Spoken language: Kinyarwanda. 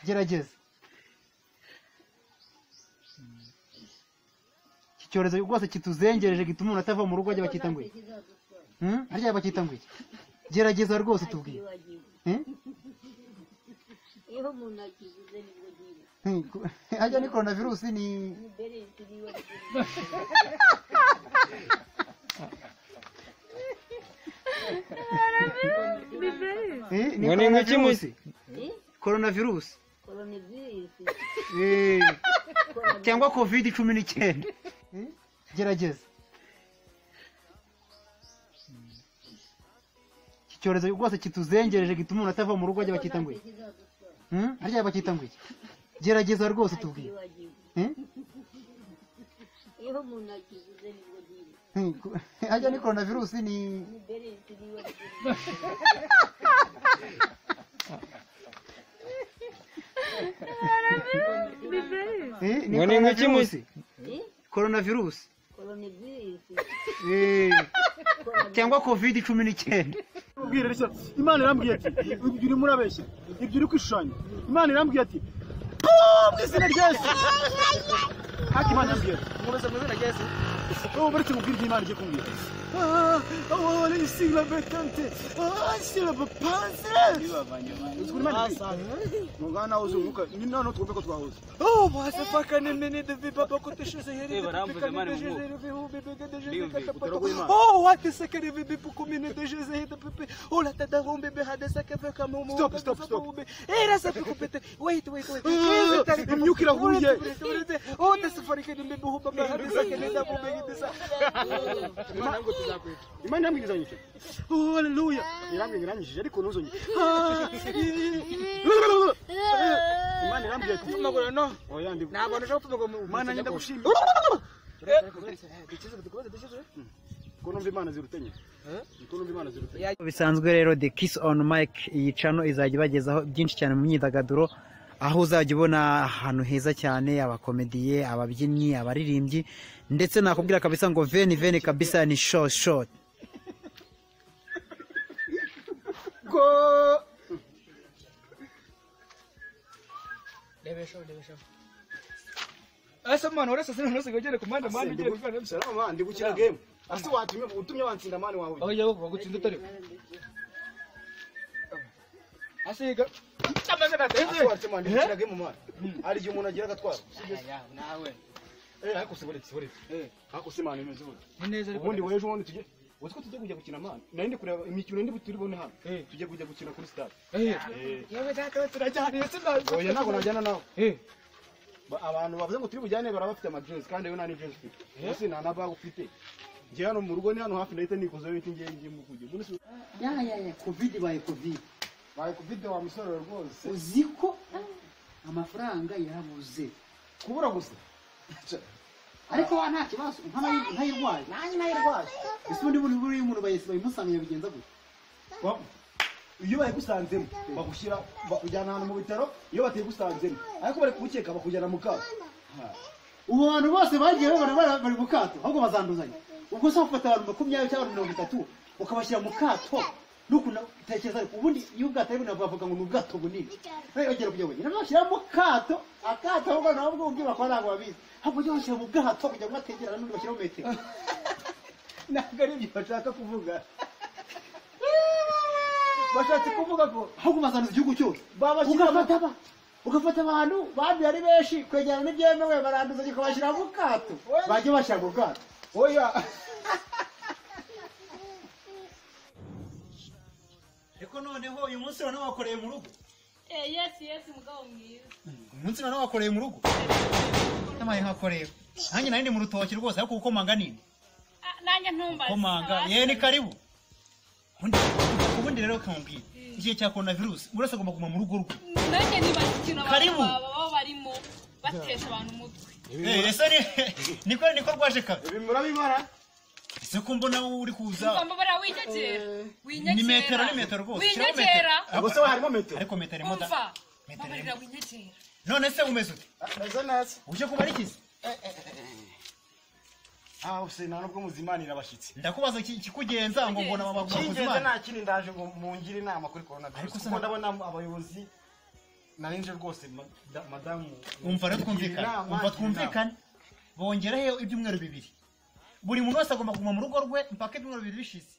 gerageza iki cyorezo rwose kituzengereje gituma umuntu atava mu rugo ajya bakita ngo iki harya bakita ngo iki gerageza rwose tubwiye iyo umuntu akivuze nibwo gihe hajya ni coronavirus ni coronavirus cyangwa COVID-19 gerageza iki cyorezo rwose kituzengereje gituma umuntu atava mu rugo ajya bakita ngo iki harya bakita ngo iki gerageza rwose tubwiye iyo umuntu akivuze nibwo gihe hajya ni coronavirus ni coronavirus cyangwa COVID-19 ubwire rishya Imana irambwiye ati ibyo uri murabeshya ibyo uri kwishushanya Imana irambwiye ati mwizina rya Yesu haki Imana irambwiye mureze mwizina rya Yesu baretse mubwire Imana igiye kumbwira wala sila betante sila bapanze uzuri Imana mugana uzunguka ni none twumve ko twahuze basafaka nene de baba ko tesheze heri baramvuze Imana mu wate sekere bebe bukumine de jeze heda pepe ola tada rombe be hada sekeve kama mu stop era sa pekupete wait imyukira huye de safari ke de bebe hoba be hada sekere da bombe gidesa Imana yamwigizanye cyo haleluya irangiranyije ariko nuzonye Imana irambye ati umugore no oya ndi ntabwo ndashaka kuvuga ngo Imana nyenda gushimira bisanzwe rero The Kiss on Mic iyi channel izajya ibagezaho byinshi cyane mu myidagaduro aho uzajya ubona ahantu heza cyane abakomediye ababyinnyi abaririmbyi ndetse nakubwira kabisa ngo veni kabisa ni short go lebesho asa mwana urasa sina nose gogere kumanda mani ngiye gukana salama ndi gukina game ase utumye wantsinda mani wawe aho yawo bagutsinda utari asiga amaze nateze ase mwana ndi gukina game mwana ari gihe umuntu agira gatwara nawe ariko siboretse ariko se mwana imeze neza ariko ubundi wejo wone tujye Waziko tujye kujya gukina mwana nari kureba imikino ndi turibone hano tujye kujya gukina kuri stade yewe data turajyana yetse oya nako najyana nawe abantu bavuze ngo turi bujyane barabafite amajezi kandi yo nani jezi ufite ese nanabaga ufite ngiye hano mu rugo ni hano hafi ndahita nikoza biti ngiye mu kujya ya covid baye covid wa musore rwose uziko amafaranga yarabuze kubura gusa ariko nta kibazo ntayirwaye nanjye nayirwaye ese undi buri umuntu bayimusangiye bigenza gute iyo bayigusanzemo bagushyira bakujyana hano mu bitaro iyo batigusanzemo ariko bari kubukeka bakujyana mu kato ubu bantu bose bagiye babona bari mu kato ahubwo bazanduzanya ubwo se ufata abantu 20 cyangwa 30 ukabashyira mu kato nuko tekereza ariko ubundi iyo ubwato ari bunavuga ngo n'ubwato bunini bagera kujya wenyine bashyira mu kato akato ahubwo nabwo ubwiba kwa ntabwo babizi ahubwo yo bashyira mu bwato kujya mwategerana n'undi bashyira mu metero ntabwo ari ibyo bashaka kuvuga bashatse kuvuga ko ahubwo bazanduza igihugu cyose ugafata abantu bandi ari benshi kwegerana n'ibyemewe baranduza ukabashyira mu kato bajye bashyira mu bwato oya Eko noneho uyu munsi none wakoreye mu rugo yes mugabo mwiza umunsi none wakoreye mu rugo namaye nkakoreye nanjye nari ndi mu rutoki rwose ariko ukomanga nini nanjye ntumbaza komanga ni karibu ubundi rero kambwira igihe cya coronavirus urasa agomba kuguma mu rugo rwe nanjye nibaza ikintu karibu baba barimo batesha abantu umutwe ese niko rwaje kabe ibi murabimara ese ko mbona uri kuza ngomba bara winyegera ni metero rwose winyegera ubwo harimo metero ariko metero imoda metero winyegera none se umeze ute meze neza uje kubarikiza use nta nubwo muzimanira abashyitsi ndakubaza kikugenza ngo mbona abaguzimana nta kindi ndaje ngo mungire inama kuri coronavirus kuko ndabona abayobozi narinje rwose madamu umva rero twumvikane bongeraho ibyumweru 2 buri muntu wese agomba kuguma mu rugo rwe mpaka ibyumweru 2 bishize